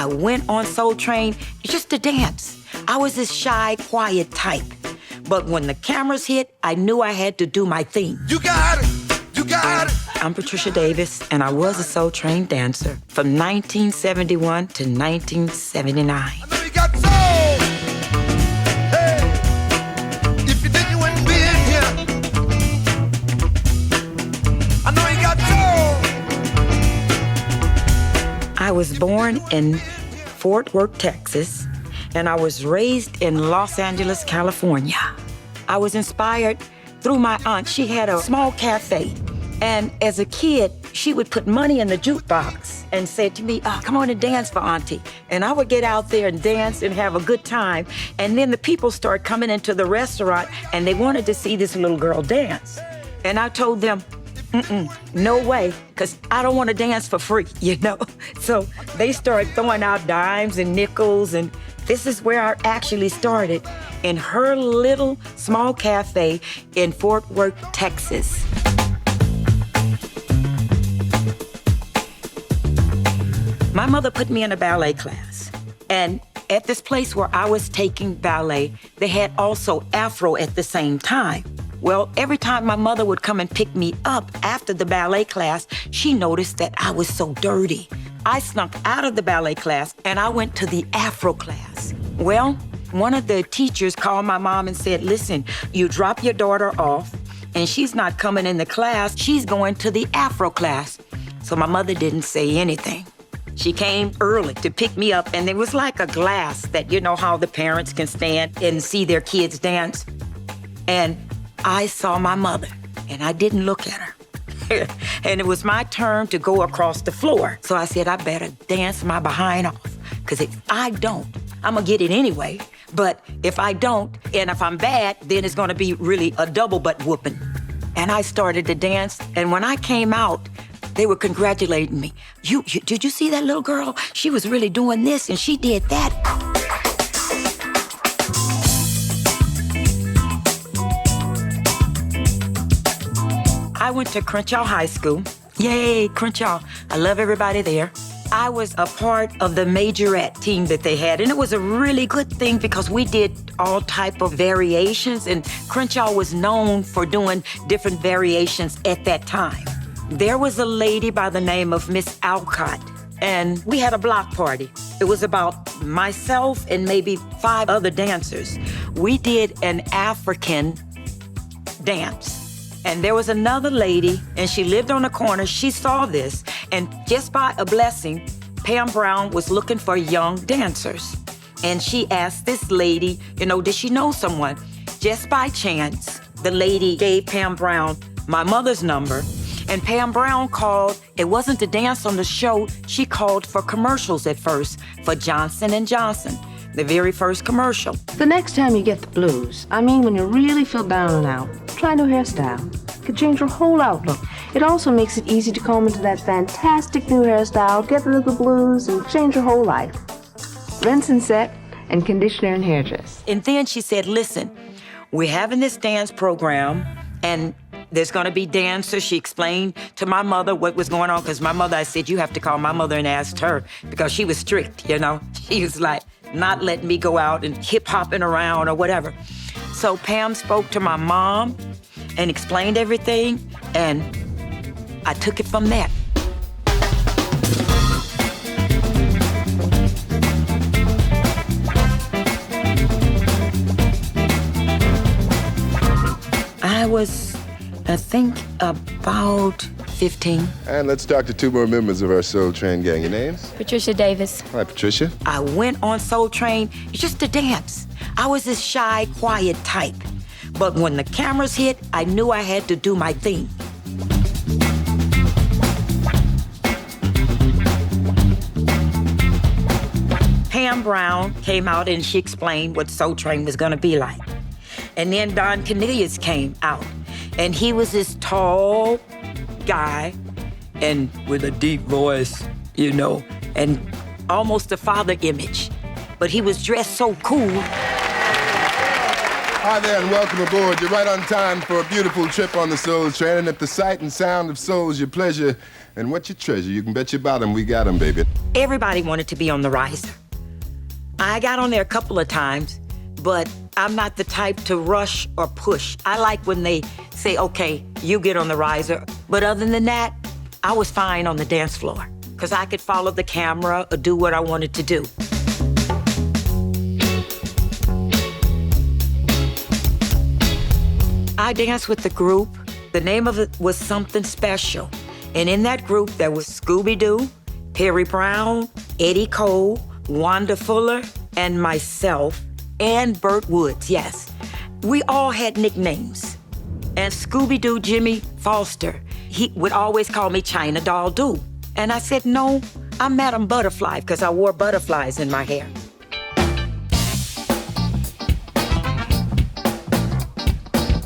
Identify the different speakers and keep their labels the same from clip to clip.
Speaker 1: I went on SOULTRAIN just to dance. I was this shy, quiet type. But when the cameras hit, I knew I had to do my thing.
Speaker 2: You got it. You got it.
Speaker 1: I'm Patricia Davis, and I was a SOULTRAIN dancer from 1971 to 1979.
Speaker 2: I know you got soul. Hey, if you did, you wouldn't be in here. I know you got soul.
Speaker 1: I was born in Fort Worth, Texas, and I was raised in Los Angeles, California. I was inspired through my aunt. She had a small cafe, and as a kid, she would put money in the jukebox and say to me, come on and dance for Auntie. And I would get out there and dance and have a good time. And then the people started coming into the restaurant, and they wanted to see this little girl dance. And I told them, no way, because I don't want to dance for free, you know? So they started throwing out dimes and nickels, and this is where I actually started, in her little small cafe in Fort Worth, Texas. My mother put me in a ballet class, and at this place where I was taking ballet, they had also Afro at the same time. Well, every time my mother would come and pick me up after the ballet class, she noticed that I was so dirty. I snuck out of the ballet class and I went to the Afro class. Well, one of the teachers called my mom and said, listen, you drop your daughter off and she's not coming in the class, she's going to the Afro class. So my mother didn't say anything. She came early to pick me up, and there was like a glass that, you know how the parents can stand and see their kids dance. And I saw my mother, and I didn't look at her. And it was my turn to go across the floor. So I said, I better dance my behind off, because if I don't, I'm gonna get it anyway. But if I don't, and if I'm bad, then it's gonna be really a double butt whooping. And I started to dance, and when I came out, they were congratulating me. Did you see that little girl? She was really doing this, and she did that. I went to Crenshaw High School. Yay, Crenshaw. I love everybody there. I was a part of the majorette team that they had, and it was a really good thing because we did all type of variations, and Crenshaw was known for doing different variations at that time. There was a lady by the name of Miss Alcott, and we had a block party. It was about myself and maybe 5 other dancers. We did an African dance. And there was another lady, and she lived on the corner. She saw this, and just by a blessing, Pam Brown was looking for young dancers. And she asked this lady, did she know someone? Just by chance, the lady gave Pam Brown my mother's number, and Pam Brown called. It wasn't to dance on the show. She called for commercials at first for Johnson & Johnson, the very first commercial.
Speaker 3: The next time you get the blues, when you really feel down and out, try a new hairstyle. It could change your whole outlook. It also makes it easy to comb into that fantastic new hairstyle, get rid of the blues, and change your whole life. Rinse and set, and conditioner and hairdress.
Speaker 1: And then she said, listen, we're having this dance program, and there's gonna be dancers. She explained to my mother what was going on, because my mother, I said, you have to call my mother and ask her, because she was strict, She was like, not letting me go out and hip-hopping around or whatever. So Pam spoke to my mom and explained everything, and I took it from there. I was, I think, about 15.
Speaker 4: And let's talk to 2 more members of our SOULTRAIN gang. Your names?
Speaker 5: Patricia Davis.
Speaker 4: Hi, Patricia.
Speaker 1: I went on SOULTRAIN just to dance. I was this shy, quiet type. But when the cameras hit, I knew I had to do my thing. Pam Brown came out and she explained what SOULTRAIN was gonna be like. And then Don Cornelius came out, and he was this tall guy and with a deep voice, and almost a father image. But he was dressed so cool.
Speaker 4: Hi there and welcome aboard. You're right on time for a beautiful trip on the Soul Train. And if the sight and sound of soul's your pleasure and what's your treasure, you can bet your bottom we got 'em, baby.
Speaker 1: Everybody wanted to be on the riser. I got on there a couple of times, but I'm not the type to rush or push. I like when they say, okay, you get on the riser. But other than that, I was fine on the dance floor because I could follow the camera or do what I wanted to do. I danced with the group. The name of it was Something Special. And in that group, there was Scooby-Doo, Perry Brown, Eddie Cole, Wanda Fuller, and myself, and Burt Woods, yes. We all had nicknames. And Scooby-Doo Jimmy Foster, he would always call me China Doll Doo. And I said, no, I'm Madam Butterfly because I wore butterflies in my hair.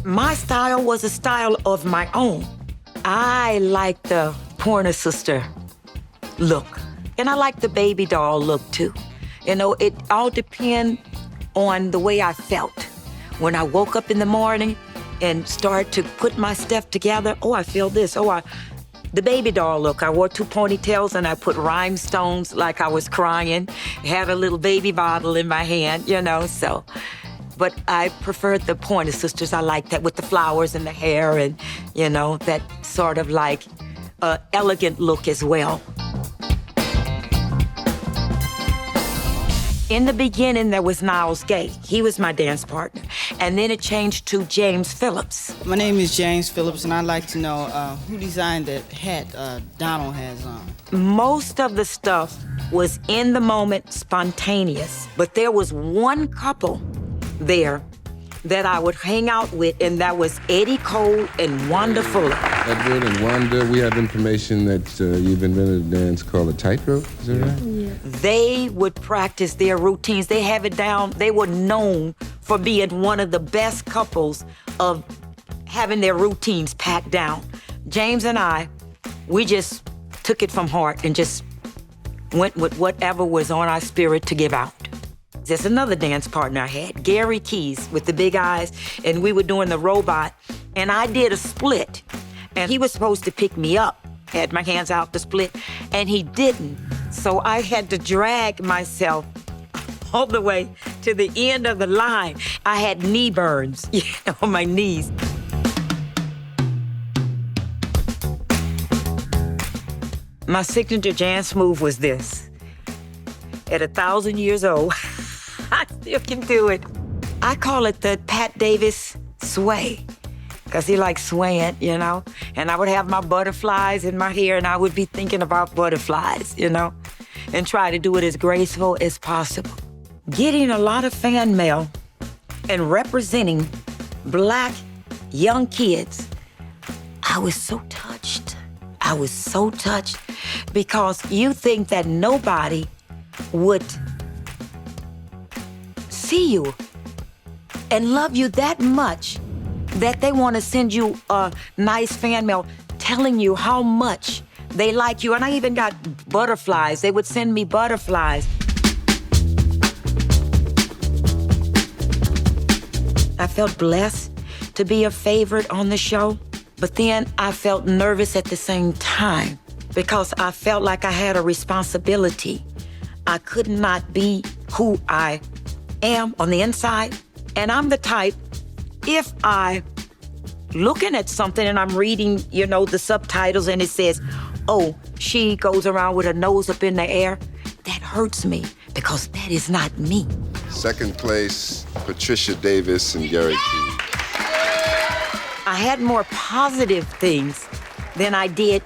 Speaker 1: My style was a style of my own. I like the Pointer Sister look, and I like the baby doll look too. You know, it all depends on the way I felt. When I woke up in the morning and started to put my stuff together, oh, I feel this, the baby doll look. I wore 2 ponytails and I put rhinestones like I was crying, had a little baby bottle in my hand, you know, so. But I preferred the Pointer Sisters. I like that with the flowers and the hair and, you know, that sort of like elegant look as well. In the beginning, there was Niles Gay. He was my dance partner. And then it changed to James Phillips.
Speaker 5: My name is James Phillips, and I'd like to know who designed that hat Donald has on.
Speaker 1: Most of the stuff was in the moment, spontaneous. But there was one couple there that I would hang out with, and that was Eddie Cole and Wanda Fuller.
Speaker 4: Edward and Wanda, we have information that you've invented a dance called a tightrope, is that right?
Speaker 3: Yeah.
Speaker 1: They would practice their routines. They have it down. They were known for being one of the best couples of having their routines packed down. James and I, we just took it from heart and just went with whatever was on our spirit to give out. There's another dance partner I had, Gary Keys, with the big eyes, and we were doing the robot, and I did a split, and he was supposed to pick me up, had my hands out to split, and he didn't. So I had to drag myself all the way to the end of the line. I had knee burns on my knees. My signature dance move was this. At 1,000 years old, I still can do it. I call it the Pat Davis sway, because he likes swaying, you know? And I would have my butterflies in my hair, and I would be thinking about butterflies, you know? And try to do it as graceful as possible. Getting a lot of fan mail and representing Black young kids, I was so touched. I was so touched because you think that nobody would see you and love you that much that they want to send you a nice fan mail telling you how much they like you. And I even got butterflies. They would send me butterflies. I felt blessed to be a favorite on the show, but then I felt nervous at the same time because I felt like I had a responsibility. I could not be who I am on the inside. And I'm the type, if I looking at something and I'm reading, you know, the subtitles and it says, oh, she goes around with her nose up in the air, that hurts me because that is not me.
Speaker 4: Second place, Patricia Davis and Gary Keys.
Speaker 1: I had more positive things than I did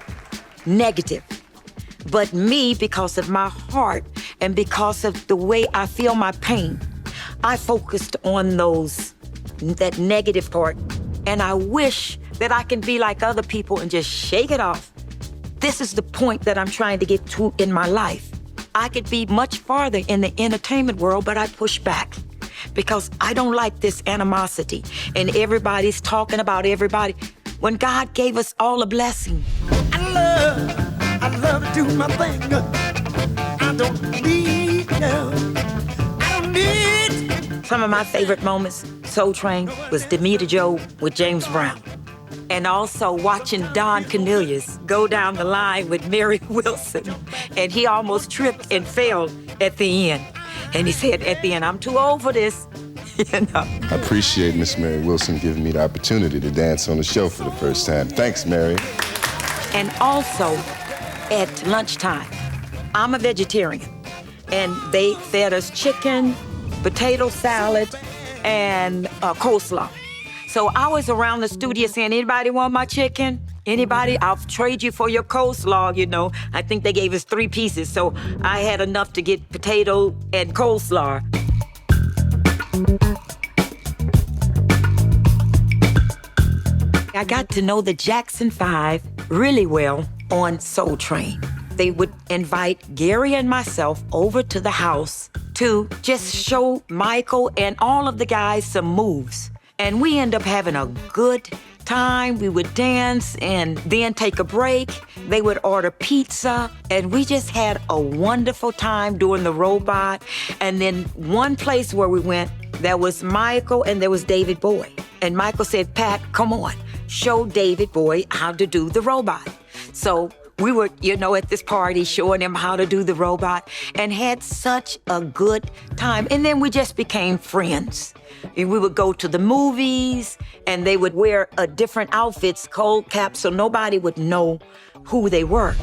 Speaker 1: negative. But me, because of my heart and because of the way I feel my pain, I focused on that negative part. And I wish that I can be like other people and just shake it off. This is the point that I'm trying to get to in my life. I could be much farther in the entertainment world, but I push back because I don't like this animosity and everybody's talking about everybody when God gave us all a blessing.
Speaker 2: I love to do my thing. I don't need no. I don't need.
Speaker 1: Some of my favorite moments, Soul Train was Demeter Joe with James Brown. And also watching Don Cornelius go down the line with Mary Wilson. And he almost tripped and fell at the end. And he said at the end, I'm too old for this. You know.
Speaker 4: I appreciate Miss Mary Wilson giving me the opportunity to dance on the show for the first time. Thanks, Mary.
Speaker 1: And also at lunchtime, I'm a vegetarian. And they fed us chicken, potato salad, and coleslaw. So I was around the studio saying, anybody want my chicken? Anybody? I'll trade you for your coleslaw, you know. I think they gave us 3 pieces, so I had enough to get potato and coleslaw. I got to know the Jackson 5 really well on Soul Train. They would invite Gary and myself over to the house to just show Michael and all of the guys some moves. And we end up having a good time. We would dance and then take a break. They would order pizza, and we just had a wonderful time doing the robot. And then one place where we went, there was Michael and there was David Bowie. And Michael said, Pat, come on, show David Bowie how to do the robot. So we were, you know, at this party showing him how to do the robot and had such a good time. And then we just became friends. And we would go to the movies and they would wear different outfits, cold caps, so nobody would know who they were.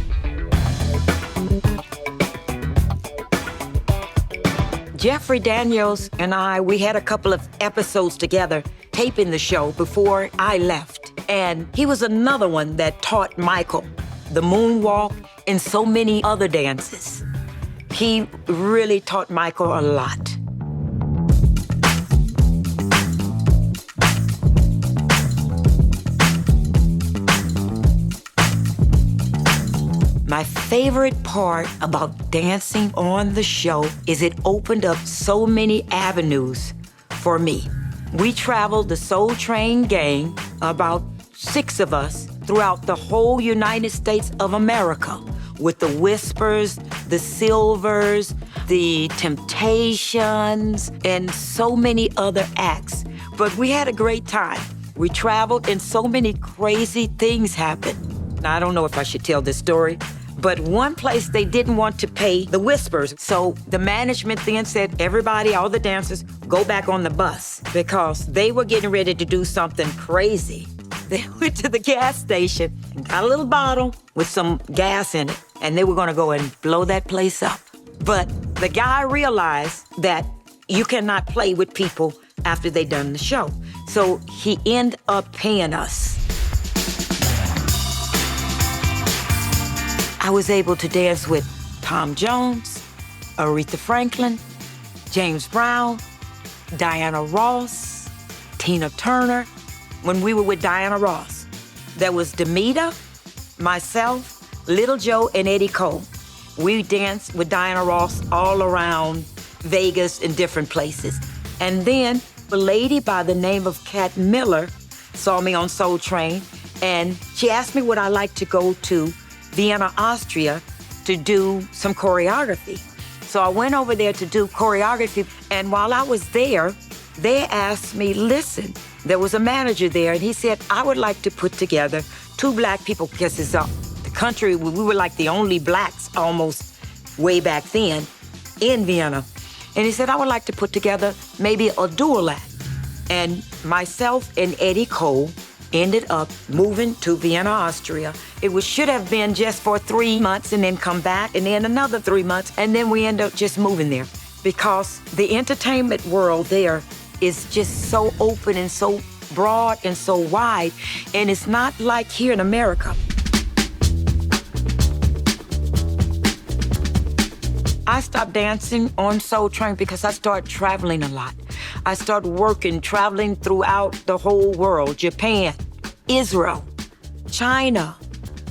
Speaker 1: Jeffrey Daniels and I, we had a couple of episodes together taping the show before I left. And he was another one that taught Michael the moonwalk and so many other dances. He really taught Michael a lot. My favorite part about dancing on the show is it opened up so many avenues for me. We traveled the Soul Train gang, about 6 of us, throughout the whole United States of America with the Whispers, the Silvers, the Temptations, and so many other acts. But we had a great time. We traveled and so many crazy things happened. Now, I don't know if I should tell this story, but one place they didn't want to pay the Whispers. So the management then said, everybody, all the dancers, go back on the bus because they were getting ready to do something crazy. They went to the gas station and got a little bottle with some gas in it, and they were gonna go and blow that place up. But the guy realized that you cannot play with people after they done the show. So he ended up paying us. I was able to dance with Tom Jones, Aretha Franklin, James Brown, Diana Ross, Tina Turner. When we were with Diana Ross, there was Demeter, myself, Little Joe, and Eddie Cole. We danced with Diana Ross all around Vegas and different places. And then a lady by the name of Kat Miller saw me on Soul Train, and she asked me would I like to go to Vienna, Austria to do some choreography. So I went over there to do choreography, and while I was there, they asked me, listen, there was a manager there, and he said, I would like to put together 2 black people, because it's the country, we were like the only blacks almost way back then in Vienna. And he said, I would like to put together maybe a dual act. And myself and Eddie Cole ended up moving to Vienna, Austria. It should have been just for 3 months and then come back, and then another 3 months, and then we end up just moving there. Because the entertainment world there is just so open and so broad and so wide, and it's not like here in America. I stopped dancing on Soul Train because I started traveling a lot. I started working, traveling throughout the whole world, Japan, Israel, China,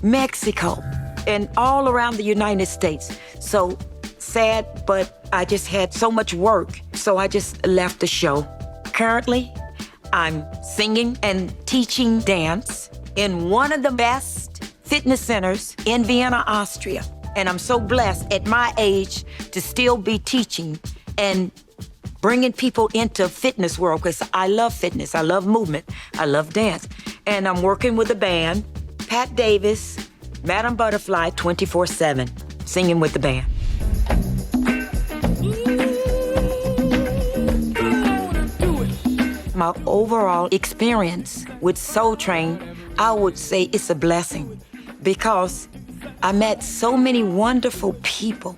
Speaker 1: Mexico, and all around the United States. So sad, but I just had so much work, so I just left the show. Currently, I'm singing and teaching dance in one of the best fitness centers in Vienna, Austria. And I'm so blessed at my age to still be teaching and bringing people into fitness world because I love fitness, I love movement, I love dance. And I'm working with a band, Pat Davis, Madam Butterfly 24/7, singing with the band. My overall experience with SOULTRAIN, I would say it's a blessing because I met so many wonderful people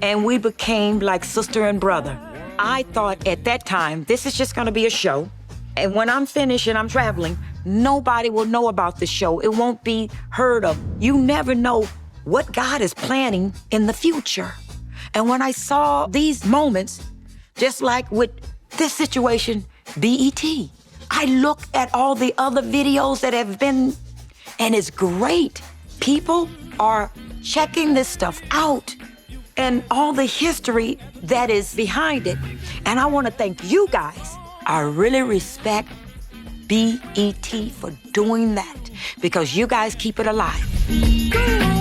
Speaker 1: and we became like sister and brother. I thought at that time, this is just gonna be a show. And when I'm finished and I'm traveling, nobody will know about the show. It won't be heard of. You never know what God is planning in the future. And when I saw these moments, just like with this situation, BET, I look at all the other videos that have been, and it's great. People are checking this stuff out and all the history that is behind it. And I want to thank you guys. I really respect BET for doing that because you guys keep it alive.